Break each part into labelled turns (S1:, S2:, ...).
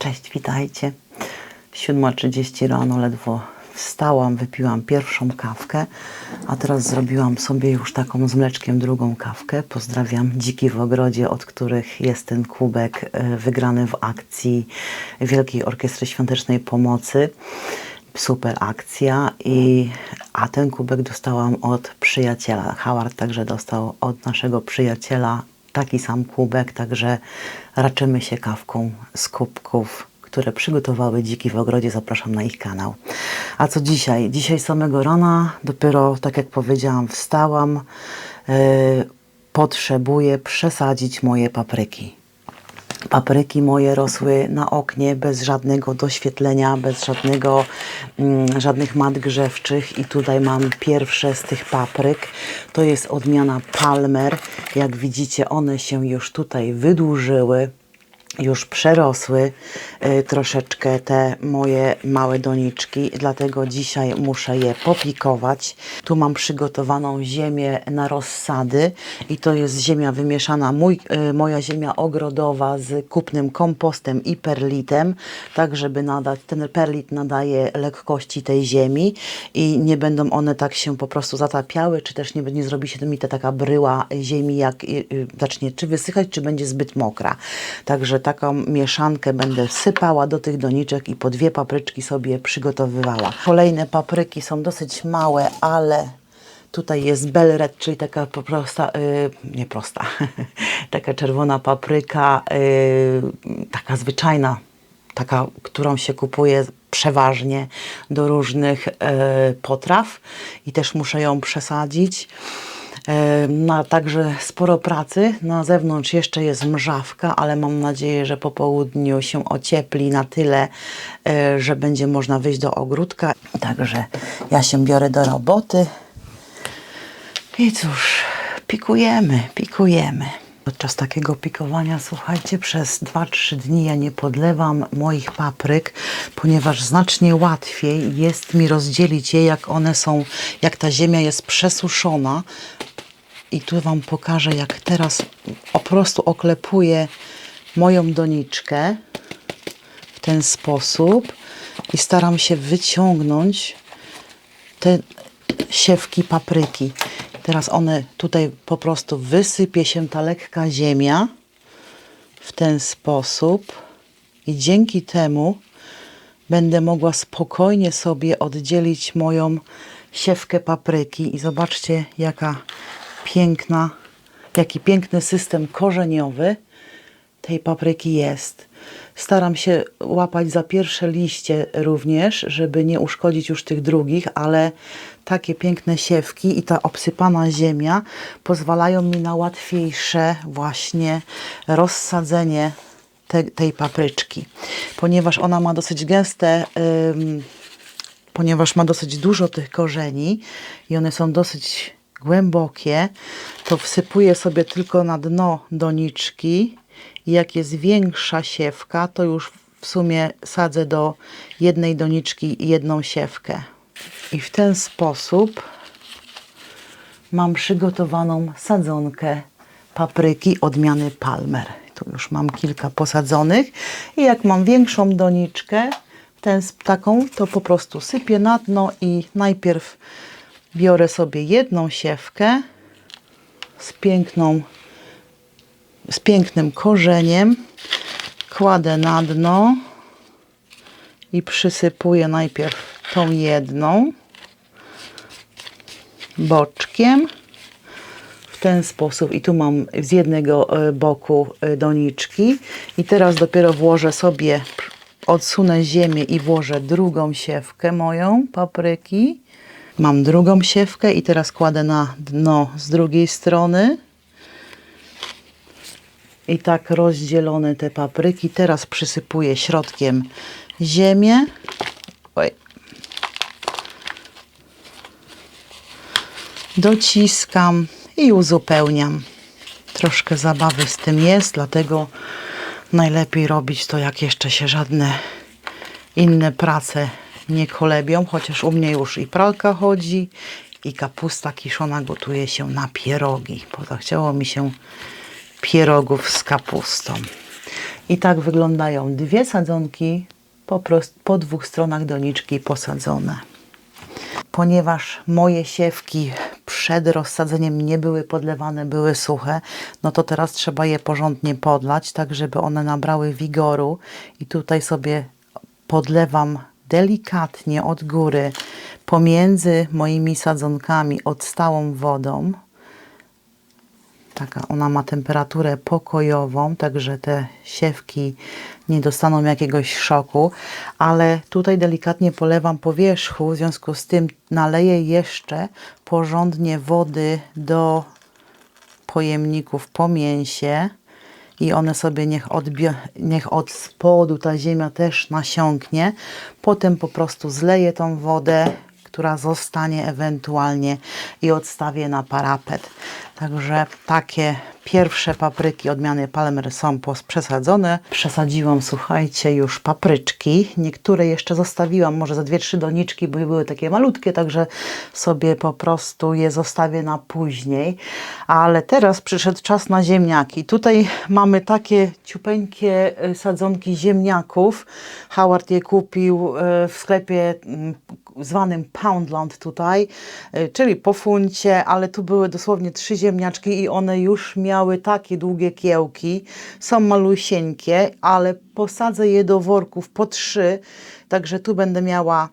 S1: Cześć, witajcie. 7:30 rano, ledwo wstałam, wypiłam pierwszą kawkę, a teraz zrobiłam sobie już taką z mleczkiem drugą kawkę. Pozdrawiam Dziki w Ogrodzie, od których jest ten kubek wygrany w akcji Wielkiej Orkiestry Świątecznej Pomocy. Super akcja, a ten kubek dostałam od przyjaciela. Howard także dostał od naszego przyjaciela taki sam kubek, także raczymy się kawką z kubków, które przygotowały Dziki w Ogrodzie. Zapraszam na ich kanał. A co dzisiaj? Dzisiaj samego rana, dopiero tak jak powiedziałam, wstałam. Potrzebuję przesadzić moje papryki. Papryki moje rosły na oknie bez żadnego doświetlenia, bez żadnych mat grzewczych i tutaj mam pierwsze z tych papryk. To jest odmiana Palmer. Jak widzicie, one się już tutaj wydłużyły, już przerosły troszeczkę te moje małe doniczki, dlatego dzisiaj muszę je popikować. Tu mam przygotowaną ziemię na rozsady i to jest ziemia wymieszana, moja ziemia ogrodowa z kupnym kompostem i perlitem, tak żeby nadać, ten perlit nadaje lekkości tej ziemi i nie będą one tak się po prostu zatapiały, czy też nie zrobi się mi ta taka bryła ziemi, jak zacznie czy wysychać, czy będzie zbyt mokra. Także taką mieszankę będę sypała do tych doniczek i po 2 papryczki sobie przygotowywała. Kolejne papryki są dosyć małe, ale tutaj jest Bell Red, czyli taka prosta, nie prosta, taka czerwona papryka, taka zwyczajna, taka, którą się kupuje przeważnie do różnych potraw i też muszę ją przesadzić. Ma także sporo pracy. Na zewnątrz jeszcze jest mrzawka, ale mam nadzieję, że po południu się ociepli na tyle, że będzie można wyjść do ogródka. Także ja się biorę do roboty. I cóż, pikujemy. Podczas takiego pikowania, słuchajcie, przez 2-3 dni ja nie podlewam moich papryk, ponieważ znacznie łatwiej jest mi rozdzielić je, jak one są, jak ta ziemia jest przesuszona. I tu Wam pokażę, jak teraz po prostu oklepuję moją doniczkę w ten sposób i staram się wyciągnąć te siewki papryki. Teraz one tutaj po prostu wysypie się ta lekka ziemia w ten sposób i dzięki temu będę mogła spokojnie sobie oddzielić moją siewkę papryki i zobaczcie, jaki piękny system korzeniowy tej papryki jest. Staram się łapać za pierwsze liście również, żeby nie uszkodzić już tych drugich, ale takie piękne siewki i ta obsypana ziemia pozwalają mi na łatwiejsze właśnie rozsadzenie tej papryczki. Ponieważ ona ma dosyć gęste, ponieważ ma dosyć dużo tych korzeni i one są dosyć głębokie, to wsypuję sobie tylko na dno doniczki i jak jest większa siewka, to już w sumie sadzę do jednej doniczki 1 siewkę. I w ten sposób mam przygotowaną sadzonkę papryki odmiany Palmer. Tu już mam kilka posadzonych i jak mam większą doniczkę, taką, to po prostu sypię na dno i najpierw biorę sobie 1 siewkę z pięknym korzeniem, kładę na dno i przysypuję najpierw tą 1 boczkiem w ten sposób i tu mam z jednego boku doniczki i teraz dopiero włożę sobie, odsunę ziemię i włożę drugą siewkę moją papryki. Mam drugą siewkę i teraz kładę na dno z drugiej strony. I tak rozdzielone te papryki. Teraz przysypuję środkiem ziemię. Dociskam i uzupełniam. Troszkę zabawy z tym jest, dlatego najlepiej robić to, jak jeszcze się żadne inne prace nie kolebią, chociaż u mnie już i pralka chodzi i kapusta kiszona gotuje się na pierogi, bo zachciało mi się pierogów z kapustą. I tak wyglądają dwie sadzonki po dwóch stronach doniczki posadzone. Ponieważ moje siewki przed rozsadzeniem nie były podlewane, były suche, no to teraz trzeba je porządnie podlać, tak żeby one nabrały wigoru. I tutaj sobie podlewam delikatnie od góry pomiędzy moimi sadzonkami odstałą wodą. Taka ona ma temperaturę pokojową, także te siewki nie dostaną jakiegoś szoku, ale tutaj delikatnie polewam po wierzchu, w związku z tym naleję jeszcze porządnie wody do pojemników po mięsie i one sobie niech od spodu ta ziemia też nasiąknie. Potem po prostu zleję tą wodę, która zostanie ewentualnie i odstawię na parapet. Także takie pierwsze papryki odmiany Palmer są przesadzone. Przesadziłam, słuchajcie, już papryczki. Niektóre jeszcze zostawiłam, może za 2-3 doniczki, bo były takie malutkie, także sobie po prostu je zostawię na później. Ale teraz przyszedł czas na ziemniaki. Tutaj mamy takie ciupeńkie sadzonki ziemniaków. Howard je kupił w sklepie zwanym Poundland tutaj, czyli po funcie, ale tu były dosłownie 3 ziemniaczki i one już miały takie długie kiełki. Są malusieńkie, ale posadzę je do worków po 3, także tu będę miała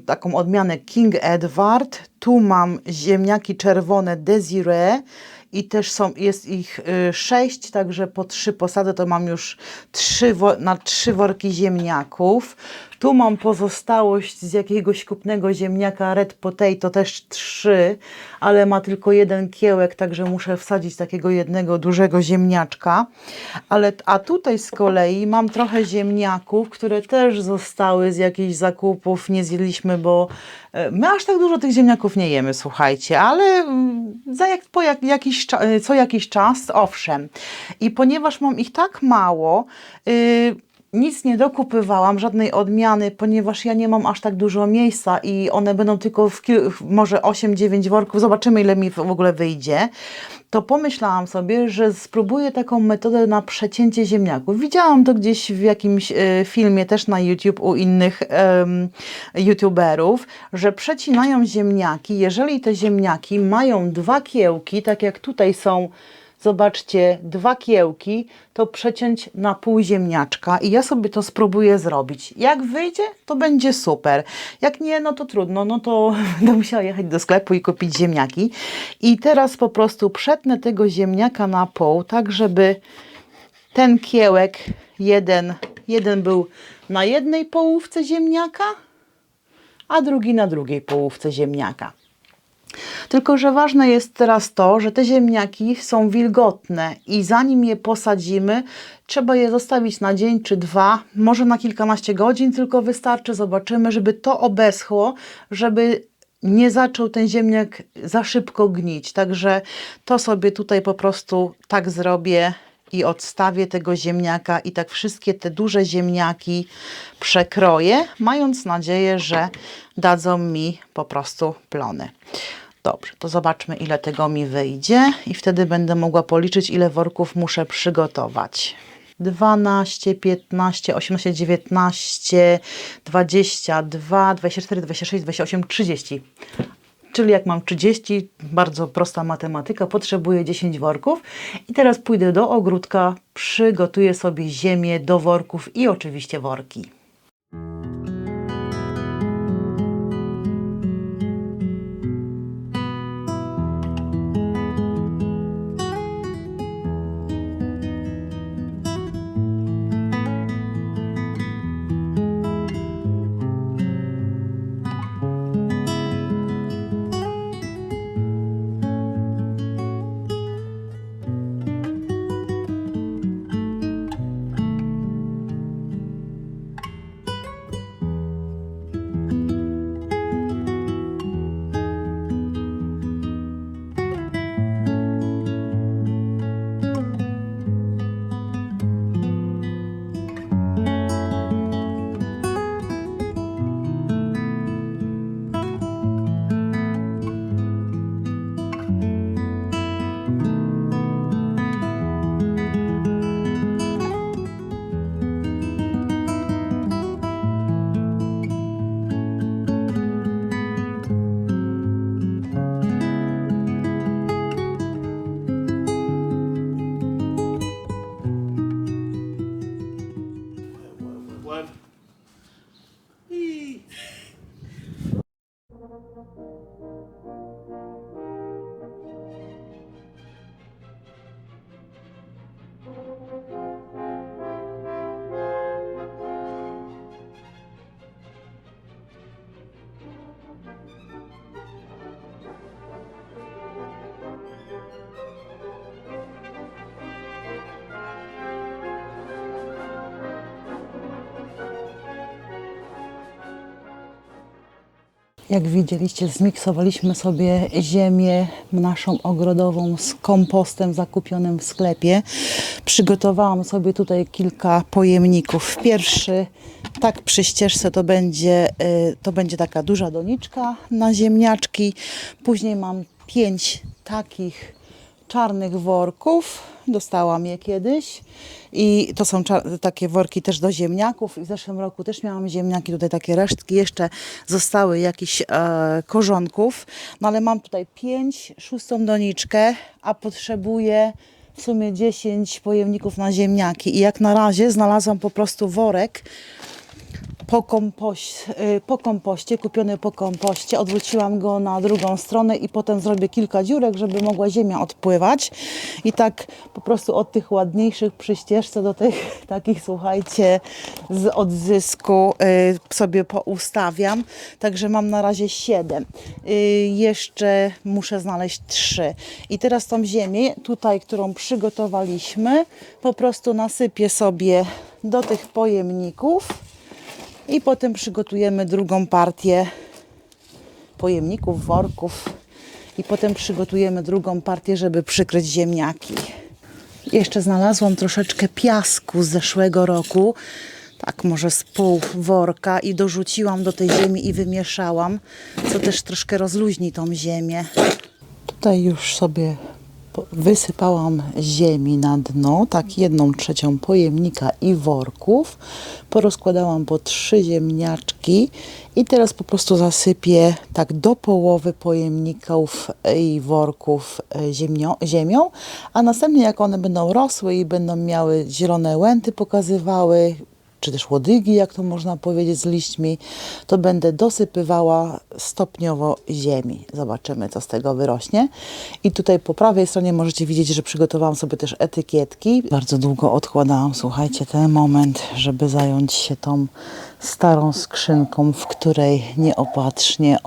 S1: taką odmianę King Edward. Tu mam ziemniaki czerwone Desiree i też jest ich 6, także po 3 posadzę, to mam już 3 worki ziemniaków. Tu mam pozostałość z jakiegoś kupnego ziemniaka Red Potato, też 3, ale ma tylko 1 kiełek, także muszę wsadzić takiego jednego dużego ziemniaczka. A tutaj z kolei mam trochę ziemniaków, które też zostały z jakichś zakupów, nie zjedliśmy, bo my aż tak dużo tych ziemniaków nie jemy, słuchajcie, ale co jakiś czas, owszem. I ponieważ mam ich tak mało, nic nie dokupywałam, żadnej odmiany, ponieważ ja nie mam aż tak dużo miejsca i one będą tylko może 8-9 worków. Zobaczymy, ile mi w ogóle wyjdzie. To pomyślałam sobie, że spróbuję taką metodę na przecięcie ziemniaków. Widziałam to gdzieś w jakimś filmie, też na YouTube u innych youtuberów, że przecinają ziemniaki. Jeżeli te ziemniaki mają 2 kiełki, tak jak tutaj są, zobaczcie, 2 kiełki, to przeciąć na pół ziemniaczka i ja sobie to spróbuję zrobić. Jak wyjdzie, to będzie super. Jak nie, no to trudno, no to będę musiała jechać do sklepu i kupić ziemniaki. I teraz po prostu przetnę tego ziemniaka na pół, tak żeby ten kiełek jeden był na jednej połówce ziemniaka, a drugi na drugiej połówce ziemniaka. Tylko że ważne jest teraz to, że te ziemniaki są wilgotne i zanim je posadzimy, trzeba je zostawić na dzień czy 2, może na kilkanaście godzin, tylko wystarczy, zobaczymy, żeby to obeschło, żeby nie zaczął ten ziemniak za szybko gnić. Także to sobie tutaj po prostu tak zrobię i odstawię tego ziemniaka i tak wszystkie te duże ziemniaki przekroję, mając nadzieję, że dadzą mi po prostu plony. Dobrze, to zobaczmy, ile tego mi wyjdzie i wtedy będę mogła policzyć, ile worków muszę przygotować. 12, 15, 18, 19, 22, 24, 26, 28, 30. Czyli jak mam 30, bardzo prosta matematyka, potrzebuję 10 worków. I teraz pójdę do ogródka, przygotuję sobie ziemię do worków i oczywiście worki. Jak widzieliście, zmiksowaliśmy sobie ziemię naszą ogrodową z kompostem zakupionym w sklepie. Przygotowałam sobie tutaj kilka pojemników. Pierwszy, tak przy ścieżce, to będzie taka duża doniczka na ziemniaczki. Później mam 5 takich czarnych worków. Dostałam je kiedyś i to są takie worki też do ziemniaków. I w zeszłym roku też miałam ziemniaki, tutaj takie resztki. Jeszcze zostały jakichś korzonków. No ale mam tutaj 5, 6 doniczkę, a potrzebuję w sumie 10 pojemników na ziemniaki. I jak na razie znalazłam po prostu worek po kompoście, kupiony po kompoście. Odwróciłam go na drugą stronę i potem zrobię kilka dziurek, żeby mogła ziemia odpływać. I tak po prostu od tych ładniejszych przy ścieżce do tych takich, słuchajcie, z odzysku sobie poustawiam. Także mam na razie 7. Jeszcze muszę znaleźć 3. I teraz tą ziemię tutaj, którą przygotowaliśmy, po prostu nasypię sobie do tych pojemników. I potem przygotujemy drugą partię pojemników, worków. I potem przygotujemy drugą partię, żeby przykryć ziemniaki. Jeszcze znalazłam troszeczkę piasku z zeszłego roku. Tak, może z pół worka. I dorzuciłam do tej ziemi i wymieszałam. Co też troszkę rozluźni tą ziemię. Tutaj już sobie wysypałam ziemi na dno, tak 1/3 pojemnika i worków. Porozkładałam po 3 ziemniaczki i teraz po prostu zasypię tak do połowy pojemników i worków ziemią, a następnie jak one będą rosły i będą miały zielone łęty pokazywały, czy też łodygi, jak to można powiedzieć, z liśćmi, to będę dosypywała stopniowo ziemi. Zobaczymy, co z tego wyrośnie. I tutaj po prawej stronie możecie widzieć, że przygotowałam sobie też etykietki. Bardzo długo odkładałam, słuchajcie, ten moment, żeby zająć się tą starą skrzynką, w której nieopatrznie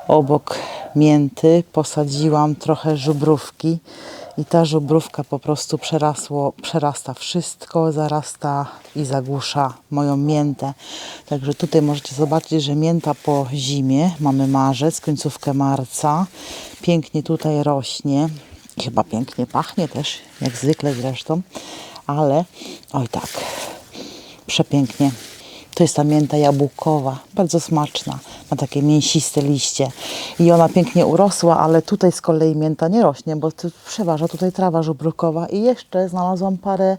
S1: obok mięty posadziłam trochę żubrówki. I ta żubrówka po prostu przerasta wszystko, zarasta i zagłusza moją miętę. Także tutaj możecie zobaczyć, że mięta po zimie, mamy marzec, końcówkę marca, pięknie tutaj rośnie. Chyba pięknie pachnie też, jak zwykle zresztą, ale oj tak, przepięknie. To jest ta mięta jabłkowa, bardzo smaczna, ma takie mięsiste liście i ona pięknie urosła, ale tutaj z kolei mięta nie rośnie, bo przeważa tutaj trawa żubrówkowa i jeszcze znalazłam parę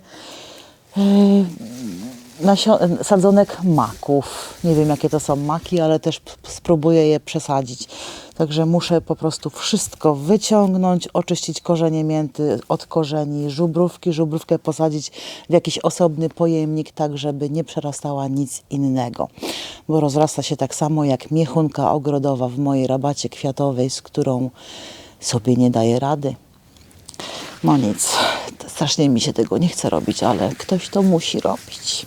S1: sadzonek maków. Nie wiem, jakie to są maki, ale też spróbuję je przesadzić. Także muszę po prostu wszystko wyciągnąć, oczyścić korzenie mięty od korzeni, żubrówkę posadzić w jakiś osobny pojemnik, tak żeby nie przerastała nic innego. Bo rozrasta się tak samo jak miechunka ogrodowa w mojej rabacie kwiatowej, z którą sobie nie daję rady. No nic, strasznie mi się tego nie chce robić, ale ktoś to musi robić.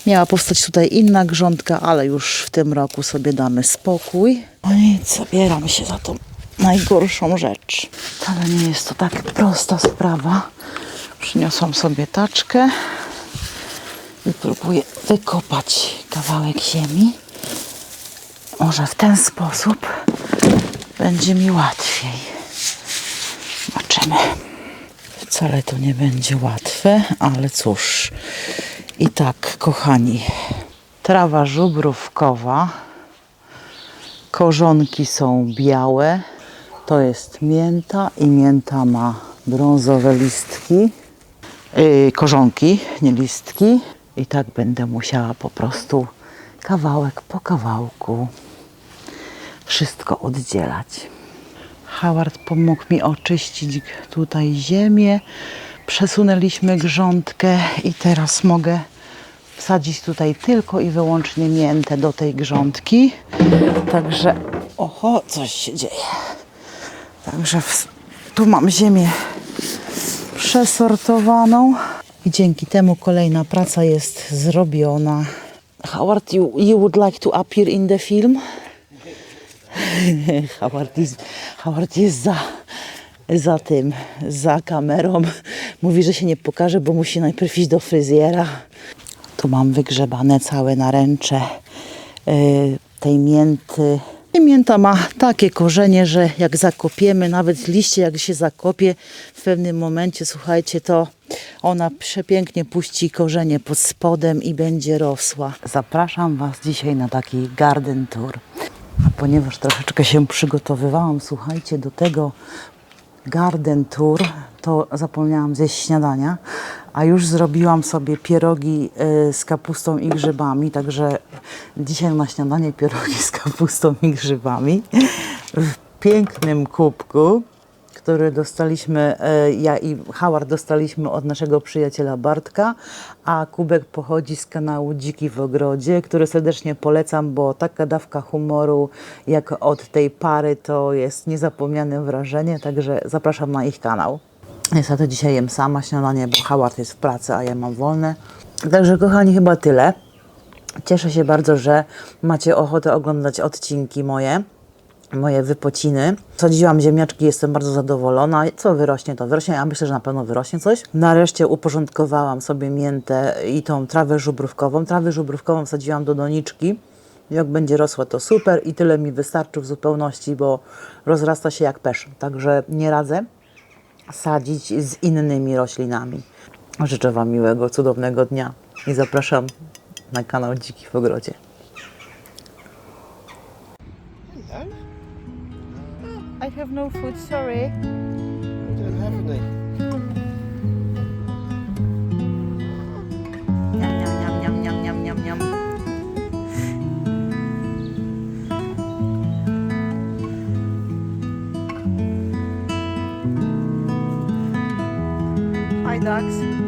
S1: Miała powstać tutaj inna grządka, ale już w tym roku sobie damy spokój. No nic, zabieram się za tą najgorszą rzecz. Ale nie jest to tak prosta sprawa. Przyniosłam sobie taczkę i próbuję wykopać kawałek ziemi. Może w ten sposób będzie mi łatwiej. Zobaczymy. Wcale to nie będzie łatwe, ale cóż. I tak, kochani, trawa żubrówkowa, korzonki są białe, to jest mięta i mięta ma brązowe listki, korzonki, nie listki. I tak będę musiała po prostu kawałek po kawałku wszystko oddzielać. Howard pomógł mi oczyścić tutaj ziemię. Przesunęliśmy grządkę i teraz mogę wsadzić tutaj tylko i wyłącznie miętę do tej grządki. Także, oho, coś się dzieje. Także tu mam ziemię przesortowaną i dzięki temu kolejna praca jest zrobiona. Howard, you would like to appear in the film? Howard jest za kamerą. Mówi, że się nie pokaże, bo musi najpierw iść do fryzjera. Tu mam wygrzebane całe naręcze tej mięty. I mięta ma takie korzenie, że jak zakopiemy, nawet liście jak się zakopie w pewnym momencie, słuchajcie, to ona przepięknie puści korzenie pod spodem i będzie rosła. Zapraszam Was dzisiaj na taki garden tour. A ponieważ troszeczkę się przygotowywałam, słuchajcie, do tego garden tour, to zapomniałam zjeść śniadania, a już zrobiłam sobie pierogi z kapustą i grzybami, także dzisiaj na śniadanie pierogi z kapustą i grzybami w pięknym kubku, który dostaliśmy, ja i Howard dostaliśmy od naszego przyjaciela Bartka, a kubek pochodzi z kanału Dziki w Ogrodzie, który serdecznie polecam, bo taka dawka humoru jak od tej pary to jest niezapomniane wrażenie, także zapraszam na ich kanał. Niestety dzisiaj jem sama śniadanie, bo Howard jest w pracy, a ja mam wolne. Także kochani, chyba tyle. Cieszę się bardzo, że macie ochotę oglądać odcinki moje wypociny. Sadziłam ziemniaczki, jestem bardzo zadowolona. Co wyrośnie, to wyrośnie. Ja myślę, że na pewno wyrośnie coś. Nareszcie uporządkowałam sobie miętę i tą trawę żubrówkową. Trawę żubrówkową wsadziłam do doniczki. Jak będzie rosła, to super i tyle mi wystarczy w zupełności, bo rozrasta się jak pesz. Także nie radzę sadzić z innymi roślinami. Życzę Wam miłego, cudownego dnia i zapraszam na kanał Dziki w Ogrodzie. I have no food, sorry.
S2: I don't have any.
S1: Niam, niam, niam, niam, niam, niam, niam. Hi, ducks.